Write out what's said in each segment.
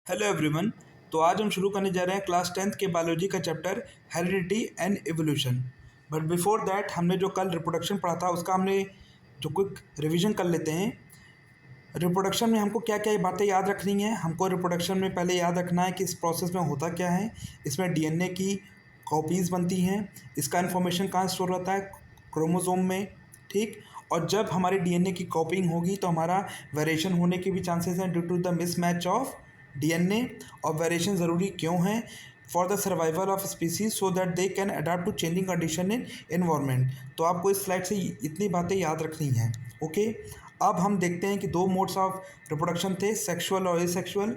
Hello everyone. तो आज हम शुरू करने जा रहे हैं क्लास 10th के बायोलॉजी का chapter heredity and evolution. But before that हमने जो कल रिप्रोडक्शन पढ़ा था उसका हमने जो क्विक रिवीजन कर लेते हैं। रिप्रोडक्शन में हमको क्या क्या बातें याद रखनी है। हमको रिप्रोडक्शन में पहले याद रखना है कि इस प्रोसेस में होता क्या है। इसमें डीएनए की कॉपीज़ बनती हैं। इसका इन्फॉर्मेशन कहाँ स्टोर होता है, क्रोमोसोम में। ठीक। और जब हमारे डीएनए की कॉपिंग होगी तो हमारा वेरिएशन होने के भी चांसेस हैं due to the mismatch of DNA. और वेरिएशन ज़रूरी क्यों है? For the survival of species so that they can adapt to changing condition in environment. तो आपको इस स्लाइड से इतनी बातें याद रखनी हैं। ओके। अब हम देखते हैं कि दो मोड्स ऑफ रिप्रोडक्शन थे, सेक्सुअल और एसेक्सुअल।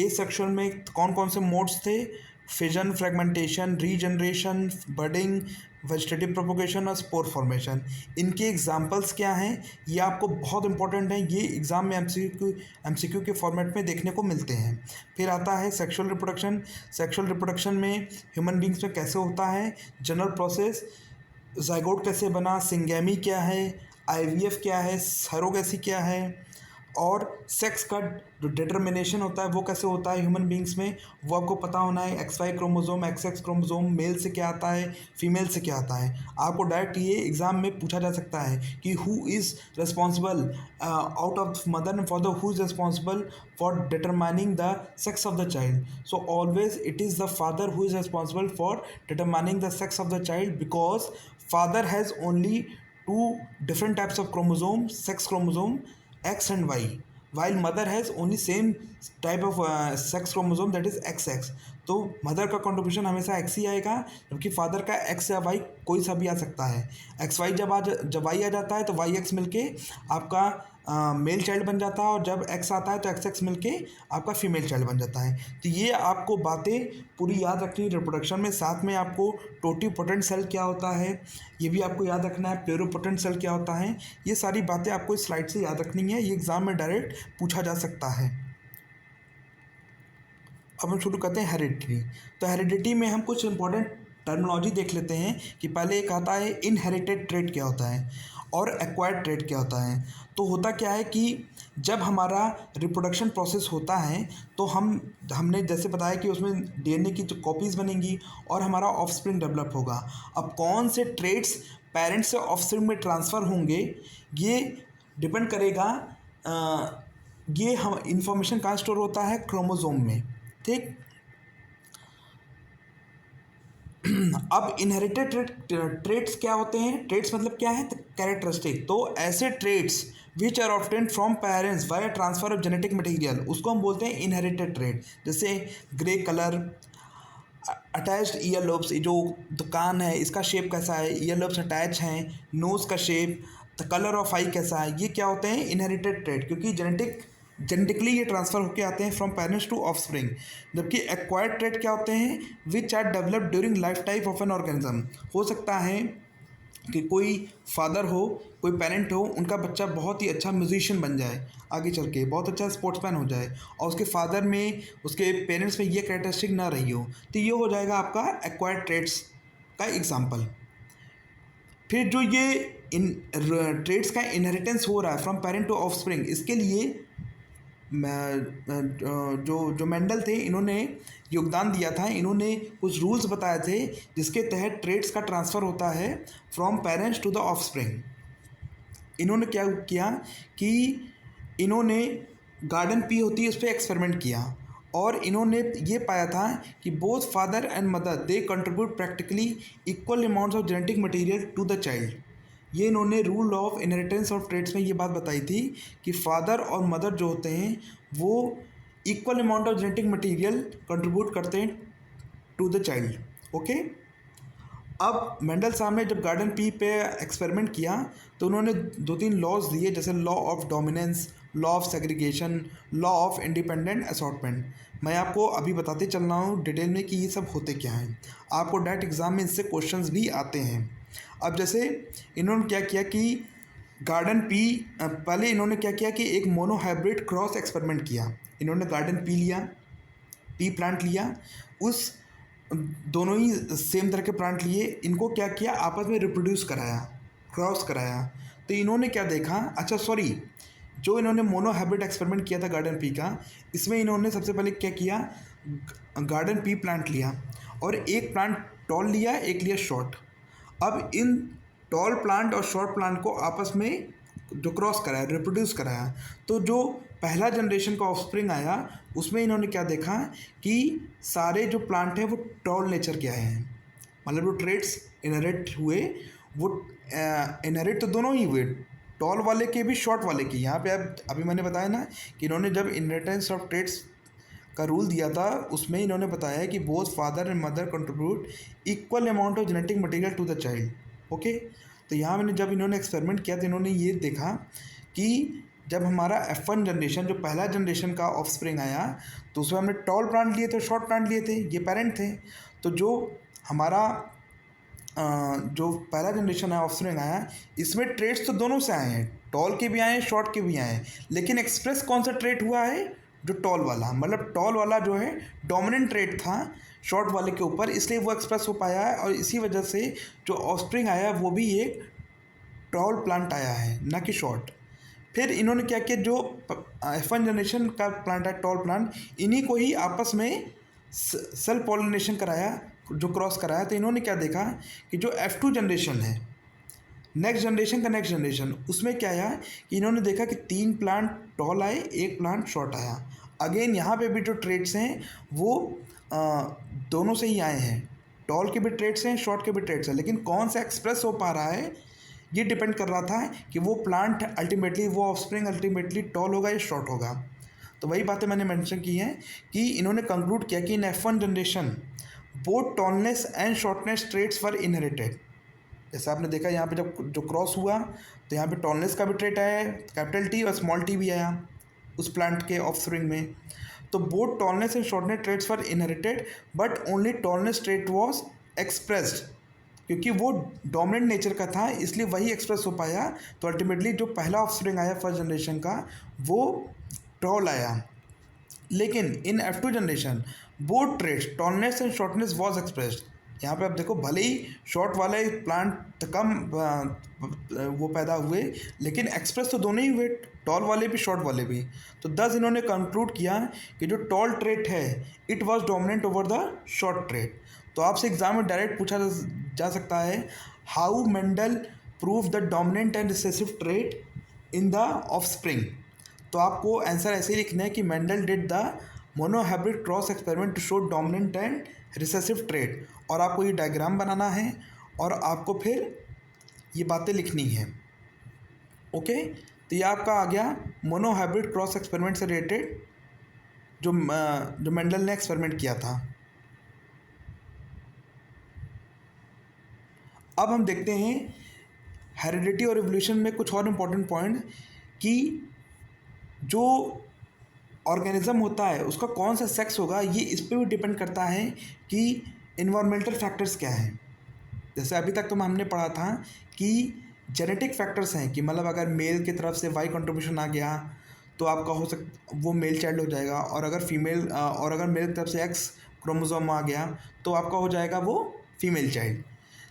एसेक्सुअल में कौन कौन से मोड्स थे? Fission, fragmentation, regeneration, budding, vegetative propagation और स्पोर फॉर्मेशन। इनके एग्जांपल्स क्या हैं ये आपको बहुत इंपॉर्टेंट है। ये एग्ज़ाम में एमसीक्यू के फॉर्मेट में देखने को मिलते हैं। फिर आता है सेक्सुअल रिप्रोडक्शन। सेक्सुअल रिप्रोडक्शन में ह्यूमन बींग्स में कैसे होता है, जनरल प्रोसेस, ज़ाइगोट कैसे बना, सिंगैमी क्या है, आईवीएफ क्या है, सरोगेसी क्या है, और सेक्स का जो डिटर्मिनेशन होता है वो कैसे होता है ह्यूमन बींग्स में, वो आपको पता होना है। X Y chromosome, X X chromosome male से क्या आता है, फीमेल से क्या आता है। आपको डायरेक्ट ये एग्जाम में पूछा जा सकता है कि who is responsible out of mother and father, who is responsible for determining the sex of the child. So always it is the father who is responsible for determining the sex of the child, because father has only two different types of chromosome, sex chromosome X and Y, while mother has only same type of sex chromosome, that is XX। तो mother का contribution हमेशा x ही आएगा, जबकि father का x या Y कोई सा भी आ सकता है। एक्स वाई जब वाई आ जाता है तो वाई एक्स मिलके आपका मेल चाइल्ड बन जाता है, और जब एक्स आता है तो एक्स एक्स मिलके आपका फीमेल चाइल्ड बन जाता है। तो ये आपको बातें पूरी याद रखनी रिप्रोडक्शन में। साथ में आपको टोटिपोटेंट सेल क्या होता है ये भी आपको याद रखना है, प्लेरिपोटेंट सेल क्या होता है। ये सारी बातें आपको इस स्लाइड से याद रखनी है, ये एग्जाम में डायरेक्ट पूछा जा सकता है। अब हम शुरू करते हैं हेरिडिटी। तो हेरिडिटी में हम कुछ इंपॉर्टेंट टर्मिनोलॉजी देख लेते हैं कि पहले एक आता है इनहेरिटेड ट्रेट क्या होता है और एक्वायर्ड ट्रेट क्या होता है। तो होता क्या है कि जब हमारा रिप्रोडक्शन प्रोसेस होता है तो हमने जैसे बताया कि उसमें डीएनए की जो कॉपीज़ बनेंगी और हमारा ऑफस्प्रिंग डेवलप होगा। अब कौन से ट्रेट्स पेरेंट्स से ऑफस्प्रिंग में ट्रांसफ़र होंगे ये डिपेंड करेगा। ये हम इंफॉर्मेशन कहाँ स्टोर होता है, क्रोमोसोम में। ठीक। अब इनहेरिटेड ट्रेट्स क्या होते हैं? ट्रेट्स मतलब क्या है? कैरेक्टरिस्टिक। तो ऐसे traits which are obtained from parents by transfer of genetic material उसको हम बोलते हैं इनहेरिटेड ट्रेट। जैसे grey colour, attached ear lobes, जो कान है इसका शेप कैसा है, ईयर लोब्स अटैच हैं, नोज़ का shape, the colour of eye कैसा है, ये क्या होते हैं? इनहेरिटेड ट्रेट, क्योंकि जेनेटिकली ये ट्रांसफ़र होकर आते हैं फ्रॉम पेरेंट्स टू ऑफस्प्रिंग। जबकि एक्वायर्ड ट्रेट क्या होते हैं? विच are developed during life time of an organism. हो सकता है कि कोई फादर हो, कोई पेरेंट हो, उनका बच्चा बहुत ही अच्छा म्यूजिशियन बन जाए, आगे चल के बहुत अच्छा स्पोर्ट्समैन हो जाए, और उसके फादर में, उसके पेरेंट्स में ये कैरेक्टरिस्टिक ना रही हो, तो ये हो जाएगा आपका एक्वायर्ड ट्रेट्स का एग्जाम्पल। फिर जो ये इन ट्रेट्स का इनहेरिटेंस हो रहा है फ्रॉम पेरेंट टू ऑफस्प्रिंग, इसके लिए जो मेंडल थे इन्होंने योगदान दिया था। इन्होंने कुछ रूल्स बताए थे जिसके तहत ट्रेट्स का ट्रांसफ़र होता है from parents to the offspring. इन्होंने क्या किया कि इन्होंने गार्डन पी होती है उस पर एक्सपेरिमेंट किया, और इन्होंने ये पाया था कि both father and mother they contribute practically equal amounts of genetic material to the child. ये इन्होंने rule of inheritance of traits में ये बात बताई थी कि फादर और मदर जो होते हैं वो equal amount of genetic material contribute करते हैं टू द चाइल्ड। ओके। अब मेंडल साहब ने जब गार्डन पी पे एक्सपेरिमेंट किया तो उन्होंने दो तीन लॉज दिए, जैसे law of dominance, law of segregation, law of independent assortment. मैं आपको अभी बताते चल रहा हूँ डिटेल में कि ये सब होते क्या हैं। आपको डायरेक्ट एग्जाम में इससे क्वेश्चंस भी आते हैं। अब जैसे इन्होंने क्या किया कि गार्डन पी, पहले इन्होंने क्या किया कि एक मोनोहाइब्रिड क्रॉस एक्सपेरिमेंट किया। इन्होंने गार्डन पी लिया, पी प्लांट लिया, उस दोनों ही सेम तरह के प्लांट लिए, इनको क्या किया आपस में रिप्रोड्यूस कराया, क्रॉस कराया। तो इन्होंने क्या देखा, अच्छा सॉरी, जो इन्होंने मोनो हाइब्रिड एक्सपेरिमेंट किया था गार्डन पी का, इसमें इन्होंने सबसे पहले क्या किया, गार्डन पी प्लांट लिया और एक प्लांट टॉल लिया, एक लिया शॉर्ट। अब इन टॉल प्लांट और शॉर्ट प्लांट को आपस में जो क्रॉस कराया, रिप्रोड्यूस कराया, तो जो पहला जनरेशन का ऑफस्प्रिंग आया उसमें इन्होंने क्या देखा कि सारे जो प्लांट हैं वो टॉल नेचर के आए हैं। मतलब जो ट्रेड्स इनहेरिट हुए वो इनहेरिट तो दोनों ही हुए, टॉल वाले के भी शॉर्ट वाले की। यहाँ पे अब अभी मैंने बताया ना कि इन्होंने जब इनहेरिटेंस ऑफ ट्रेड्स का रूल दिया था उसमें इन्होंने बताया कि both father and mother contribute equal amount of genetic material to the child. Okay, तो यहाँ मैंने जब इन्होंने एक्सपेरिमेंट किया तो इन्होंने ये देखा कि जब हमारा F1 जनरेशन, जो पहला जनरेशन का ऑफस्प्रिंग आया, तो उसमें हमने टॉल प्लांट लिए थे, शॉर्ट प्लांट लिए थे, ये पेरेंट थे। तो जो हमारा जो पहला जनरेशन है ऑफस्प्रिंग आया, इसमें ट्रेड्स तो दोनों से आए हैं, टॉल के भी आए हैं, शॉर्ट के भी आए हैं, लेकिन एक्सप्रेस कौन सा ट्रेड हुआ है, जो टॉल वाला। मतलब टॉल वाला जो है डोमिनेंट ट्रेड था शॉर्ट वाले के ऊपर, इसलिए वो एक्सप्रेस हो पाया है और इसी वजह से जो ऑफस्प्रिंग आया वो भी एक टॉल प्लांट आया है, ना कि शॉर्ट। फिर इन्होंने क्या किया, जो F1 जनरेशन का प्लांट है टॉल प्लांट, इन्हीं को ही आपस में सेल्फ पॉलिनेशन कराया, जो क्रॉस कराया। तो इन्होंने क्या देखा कि जो F2 जनरेशन है, नेक्स्ट जनरेशन का नेक्स्ट जनरेशन, उसमें क्या आया कि इन्होंने देखा कि 3 प्लांट टॉल आए, 1 प्लांट शॉर्ट आया। अगेन यहाँ पे भी जो ट्रेड्स हैं वो दोनों से ही आए हैं, टॉल के भी ट्रेड्स हैं, शॉर्ट के भी ट्रेड्स हैं, लेकिन कौन सा एक्सप्रेस हो पा रहा है ये डिपेंड कर रहा था कि वो प्लांट अल्टीमेटली, वो ऑफस्प्रिंग अल्टीमेटली टॉल होगा या शॉर्ट होगा। तो वही बातें मैंने मेंशन की हैं कि इन्होंने कंक्लूड किया कि in F1 generation both tallness and shortness traits were inherited. जैसे आपने देखा यहाँ पे जब जो क्रॉस हुआ तो यहाँ पे टॉलनेस का भी ट्रेड आया, कैपिटल T और स्मॉल t भी आया उस प्लांट के ऑफस्प्रिंग में। तो both tallness and shortness traits were inherited but only tallness trait was expressed, क्योंकि वो डोमिनेंट नेचर का था इसलिए वही एक्सप्रेस हो पाया। तो अल्टीमेटली जो पहला ऑफस्प्रिंग आया फर्स्ट जनरेशन का वो टॉल आया। लेकिन in F2 generation both traits tallness and shortness was expressed. यहाँ पे आप देखो, भले ही शॉर्ट वाले प्लांट कम वो पैदा हुए, लेकिन एक्सप्रेस तो दोनों ही हुए, टॉल वाले भी शॉर्ट वाले भी। तो दस इन्होंने कंक्लूड किया कि जो टॉल ट्रेड है it was dominant over the short trait. तो आपसे एग्जाम में डायरेक्ट पूछा जा सकता है, how Mendel prove the dominant and recessive trait in the offspring. तो आपको आंसर ऐसे ही लिखना है कि Mendel did the monohybrid cross experiment to show dominant and recessive trait, और आपको ये डायग्राम बनाना है और आपको फिर ये बातें लिखनी है। ओके, तो ये आपका आ गया मोनोहाइब्रिड क्रॉस एक्सपेरिमेंट से रिलेटेड जो मेंडल ने एक्सपेरिमेंट किया था। अब हम देखते हैं हेरिडिटी और इवोल्यूशन में कुछ और इम्पोर्टेंट पॉइंट, कि जो ऑर्गेनिज्म होता है उसका कौन सा सेक्स होगा ये इस पर भी डिपेंड करता है कि इन्वायरमेंटल फैक्टर्स क्या हैं। जैसे अभी तक तो हमने पढ़ा था कि जेनेटिक फैक्टर्स हैं, कि मतलब अगर मेल की तरफ से वाई कंट्रीब्यूशन आ गया तो आपका हो सकता वो मेल चाइल्ड हो जाएगा, और अगर फीमेल और अगर मेल की तरफ से एक्स क्रोमोसोम आ गया तो आपका हो जाएगा वो फीमेल चाइल्ड।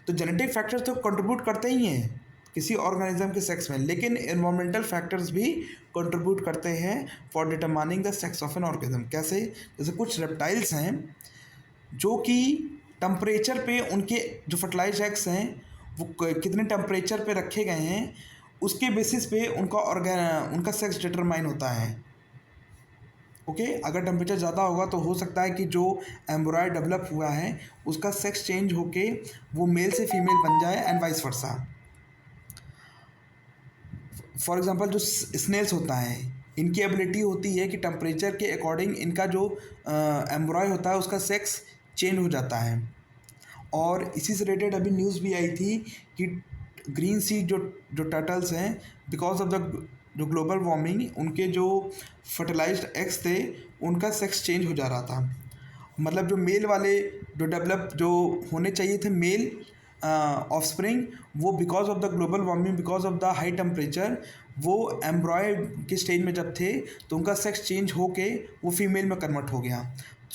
तो जेनेटिक फैक्टर्स तो कंट्रीब्यूट करते ही हैं किसी ऑर्गेनिज्म के सेक्स में, लेकिन एनवायरमेंटल फैक्टर्स भी कंट्रीब्यूट करते हैं for determining the sex of an organism. कैसे? जैसे कुछ रेप्टाइल्स हैं जो कि टेम्परेचर पे उनके जो फर्टिलाइज एग्स हैं वो कितने टेम्परेचर पे रखे गए हैं उसके बेसिस पे उनका सेक्स डिटरमाइन होता है। ओके, अगर टेम्परेचर ज़्यादा होगा तो हो सकता है कि जो एम्ब्रॉय डेवलप हुआ है उसका सेक्स चेंज होके वो मेल से फीमेल बन जाए and vice versa. For example जो स्नेल्स होता है, इनकी एबिलिटी होती है कि टेम्परेचर के अकॉर्डिंग इनका जो एम्ब्रॉय होता है उसका सेक्स चेंज हो जाता है। और इसी से रिलेटेड अभी न्यूज़ भी आई थी कि ग्रीन सी जो टर्टल्स हैं, बिकॉज ऑफ द जो ग्लोबल वार्मिंग, उनके जो फर्टिलाइज्ड एग्स थे उनका सेक्स चेंज हो जा रहा था। मतलब जो मेल वाले जो डेवलप जो होने चाहिए थे मेल ऑफस्प्रिंग, वो because of the global warming, because of the high temperature, वो एम्ब्रॉय के स्टेज में जब थे तो उनका सेक्स चेंज होके वो फीमेल में कन्वर्ट हो गया।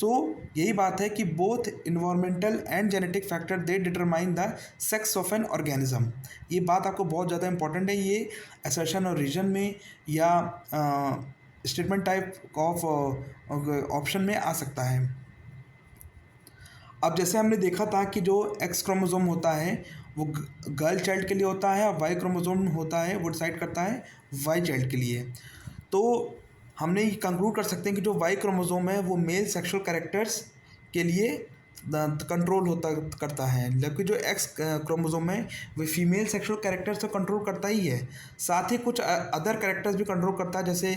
तो यही बात है कि both environmental and genetic factor they determine the sex of an organism. ये बात आपको बहुत ज़्यादा इंपॉर्टेंट है, ये असर्शन और रीजन में या स्टेटमेंट टाइप ऑफ ऑप्शन में आ सकता है। अब जैसे हमने देखा था कि जो एक्स क्रोमोसोम होता है वो गर्ल चाइल्ड के लिए होता है और वाई क्रोमोसोम होता है वो डिसाइड करता है वाई चाइल्ड के लिए। तो हमने ये कंक्लूड कर सकते हैं कि जो वाई क्रोमोसोम है वो मेल सेक्सुअल कैरेक्टर्स के लिए कंट्रोल होता करता है, जबकि जो एक्स क्रोमोसोम है वो फीमेल सेक्सुअल कैरेक्टर्स तो कंट्रोल करता ही है, साथ ही कुछ अदर कैरेक्टर्स भी कंट्रोल करता है, जैसे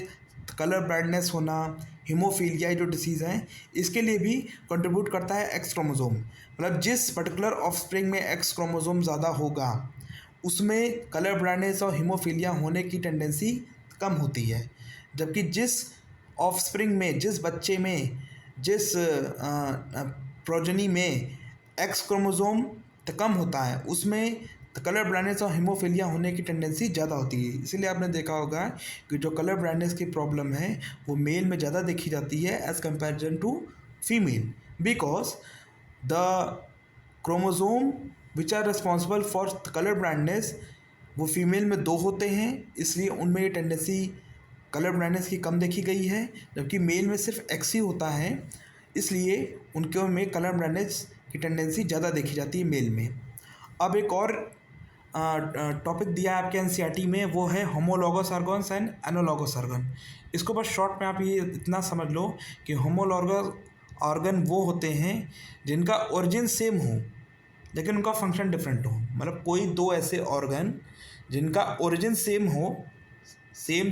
कलर ब्लाइंडनेस होना, हीमोफीलिया जो डिसीज़ है इसके लिए भी कंट्रीब्यूट करता है एक्स क्रोमोसोम। मतलब जिस पर्टिकुलर ऑफस्प्रिंग में एक्स क्रोमोसोम ज़्यादा होगा उसमें कलर ब्लाइंडनेस और हीमोफीलिया होने की टेंडेंसी कम होती है, जबकि जिस ऑफस्प्रिंग में, जिस बच्चे में, जिस प्रोजनी में एक्स क्रोमोसोम कम होता है उसमें कलर ब्लाइंडनेस और हीमोफीलिया होने की टेंडेंसी ज़्यादा होती है। इसीलिए आपने देखा होगा कि जो कलर ब्लाइंडनेस की प्रॉब्लम है वो मेल में ज़्यादा देखी जाती है as comparison to female, because the chromosome which are responsible for colour blindness वो फीमेल में 2 होते हैं, इसलिए उनमें ये टेंडेंसी कलर ब्लाइंडनेस की कम देखी गई है, जबकि मेल में सिर्फ एक्स ही होता है, इसलिए उनके में कलर ब्लाइंडनेस की टेंडेंसी ज़्यादा देखी जाती है मेल में। अब एक और टॉपिक दिया है आपके एनसीईआरटी में, वो है homologous organs and analogous organ. इसको बस शॉर्ट में आप ये इतना समझ लो कि होमोलॉगस ऑर्गन वो होते हैं जिनका ओरिजिन सेम हो लेकिन उनका फंक्शन डिफरेंट हो। मतलब कोई 2 ऐसे ऑर्गन जिनका ओरिजिन सेम हो, सेम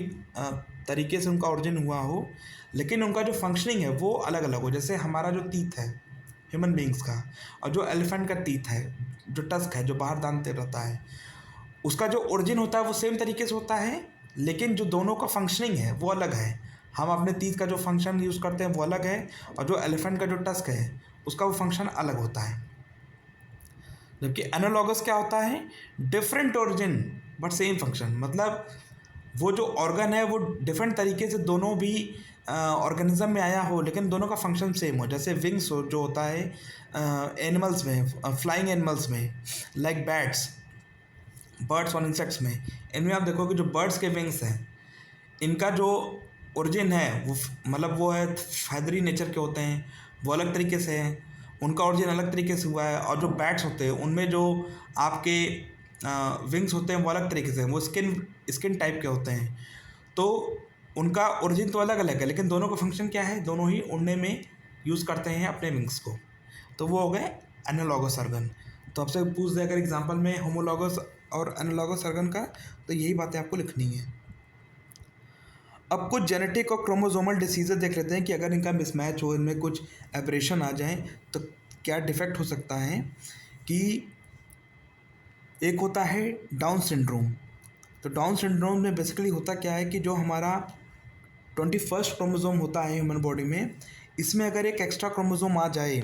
तरीके से उनका ओरिजिन हुआ हो, लेकिन उनका जो फंक्शनिंग है वो अलग अलग हो। जैसे हमारा जो टीथ है ह्यूमन बींग्स का और जो एलिफेंट का टीथ है, जो टस्क है जो बाहर दांते रहता है, उसका जो ओरिजिन होता है वो सेम तरीके से होता है, लेकिन जो दोनों का फंक्शनिंग है वो अलग है। हम अपने टीथ का जो फंक्शन यूज़ करते हैं वो अलग है और जो एलिफेंट का जो टस्क है उसका वो फंक्शन अलग होता है। जबकि एनालॉगस क्या होता है, different origin but same function. मतलब वो जो ऑर्गन है वो डिफरेंट तरीके से दोनों भी ऑर्गेनिज्म में आया हो लेकिन दोनों का फंक्शन सेम हो। जैसे विंग्स हो जो होता है एनिमल्स में, फ्लाइंग एनिमल्स में, लाइक बैट्स, बर्ड्स और इंसेक्ट्स में, इनमें आप देखोगे जो बर्ड्स के विंग्स हैं इनका जो ओरिजिन है वो मतलब वो है फैदरी नेचर के होते हैं, वो अलग तरीके से हैं, उनका ओरिजिन अलग तरीके से हुआ है। और जो बैट्स होते हैं उनमें जो आपके विंग्स होते हैं वो अलग तरीके से, वो स्किन टाइप के होते हैं, तो उनका ओरिजिन तो अलग अलग है लेकिन दोनों का फंक्शन क्या है, दोनों ही उड़ने में यूज़ करते हैं अपने विंग्स को, तो वो हो गए एनालॉगस ऑर्गन। तो आपसे पूछ दे अगर एग्जांपल में होमोलॉगस और एनालॉगस ऑर्गन का, तो यही बातें आपको लिखनी है। अब कुछ जेनेटिक और क्रोमोसोमल डिसीज़ेज देख लेते हैं कि अगर इनका मिसमैच हो, इनमें कुछ एब्रेशन आ जाए तो क्या डिफेक्ट हो सकता है। कि एक होता है डाउन सिंड्रोम। तो डाउन सिंड्रोम में बेसिकली होता क्या है कि जो हमारा 21st क्रोमोसोम होता है ह्यूमन बॉडी में, इसमें अगर एक एक्स्ट्रा क्रोमोसोम आ जाए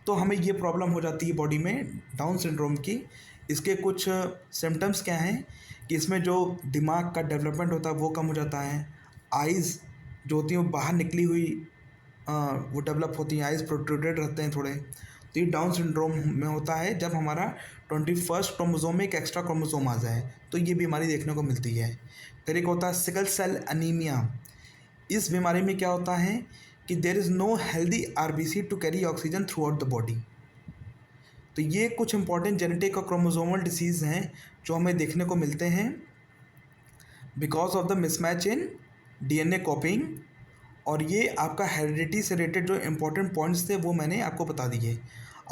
तो हमें ये प्रॉब्लम हो जाती है बॉडी में डाउन सिंड्रोम की। इसके कुछ सिम्टम्स क्या हैं कि इसमें जो दिमाग का डेवलपमेंट होता है वो कम हो जाता है, आइज़ जो होती हैं वो बाहर निकली हुई वो डेवलप होती हैं, आइज़ प्रोट्रूडेड रहते हैं थोड़े। तो ये डाउन सिंड्रोम में होता है जब हमारा 21st क्रोमोसोम में एक एक्स्ट्रा क्रोमोसोम आ जाए तो ये बीमारी देखने को मिलती है। फिर एक होता है सिकल सेल एनीमिया। इस बीमारी में क्या होता है कि there is no healthy RBC to carry oxygen throughout the body. तो ये कुछ इंपॉर्टेंट जेनेटिक और क्रोमोसोमल डिसीज़ हैं जो हमें देखने को मिलते हैं because of the mismatch in DNA copying. और ये आपका हेरिडिटी से रिलेटेड जो इंपॉर्टेंट पॉइंट्स थे वो मैंने आपको बता दिए।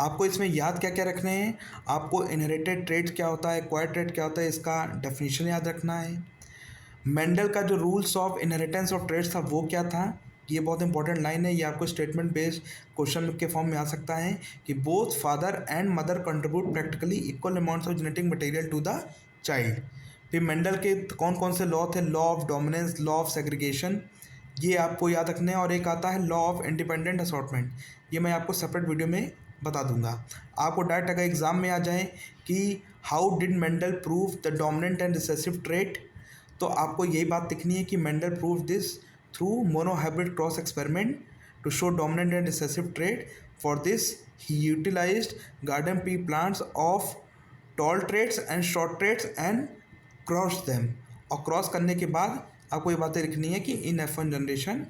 आपको इसमें याद क्या क्या रखने हैं, आपको इनहेरिटेड ट्रेट क्या होता है, एक्वायर्ड ट्रेट क्या होता है, इसका डेफिनेशन याद रखना है। मेंडल का जो rules of inheritance of traits था वो क्या था, ये बहुत इंपॉर्टेंट लाइन है, ये आपको स्टेटमेंट बेस्ड क्वेश्चन के फॉर्म में आ सकता है कि both father and mother contribute practically equal amounts of genetic material to the child. फिर मेंडल के कौन कौन से लॉ थे, law of dominance, law of segregation, ये आपको याद रखना है। और एक आता है लॉ ऑफ इंडिपेंडेंट असॉर्टमेंट, ये मैं आपको सेपरेट वीडियो में बता दूंगा। आपको डायरेक्ट अगर एग्जाम में आ जाए कि how did Mendel prove the dominant and recessive trait, तो आपको यही बात दिखनी है कि Mendel prove this through monohybrid cross experiment to show dominant and recessive trait. For this he utilized garden pea plants of tall traits and short traits and cross them. और cross करने के बाद आपको ये बातें लिखनी है कि in F1 generation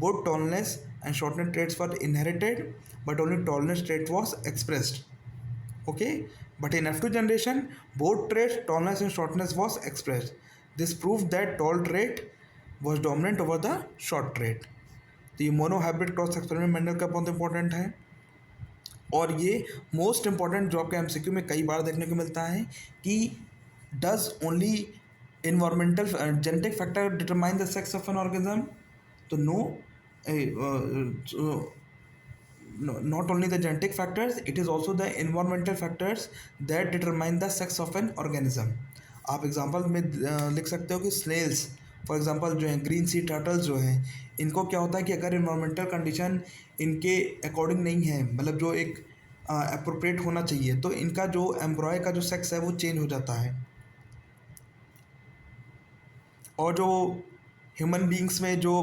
both tallness and shortness traits were inherited but only tallness trait was expressed. Okay, but in F2 generation both traits tallness and shortness was expressed. This proved that tall trait was dominant over the short trait. तो ये monohybrid cross experiment Mendel का बहुत important है और ये most important जो आपके MCQ में कई बार देखने को मिलता है कि does only environmental genetic factor determine the sex of an organism. तो no, not only the genetic factors, it is also the environmental factors that determine the sex of an organism. आप example में लिख सकते हो कि Snell's for example जो हैं, green सी turtles जो हैं, इनको क्या होता है कि अगर इन्वायरमेंटल कंडीशन इनके अकॉर्डिंग नहीं है, मतलब जो एक अप्रोप्रिएट होना चाहिए, तो इनका जो एम्ब्रॉय का जो सेक्स है वो चेंज हो जाता है. और जो ह्यूमन बींग्स में जो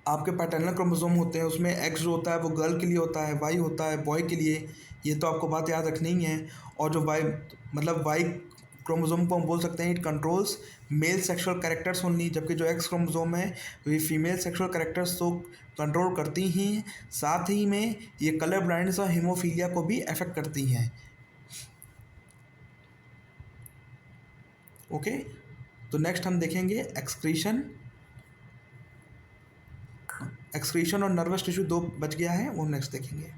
आपके पैटर्नल क्रोमोसोम होते हैं उसमें एक्स जो होता है वो गर्ल के लिए होता है, वाई होता है बॉय के लिए. ये तो आपको बात याद रखनी ही है. और जो वाई मतलब वाई क्रोमोसोम को हम बोल सकते हैं it controls male sexual characters only, जबकि जो एक्स क्रोमोसोम है वे फीमेल सेक्सुअल कैरेक्टर्स तो कंट्रोल करती ही, साथ ही में ये कलर ब्लाइंडनेस और हीमोफीलिया को भी अफेक्ट करती हैं. ओके, तो नेक्स्ट हम देखेंगे एक्सक्रीशन और नर्वस टिश्यू. दो बच गया है, वो नेक्स्ट देखेंगे.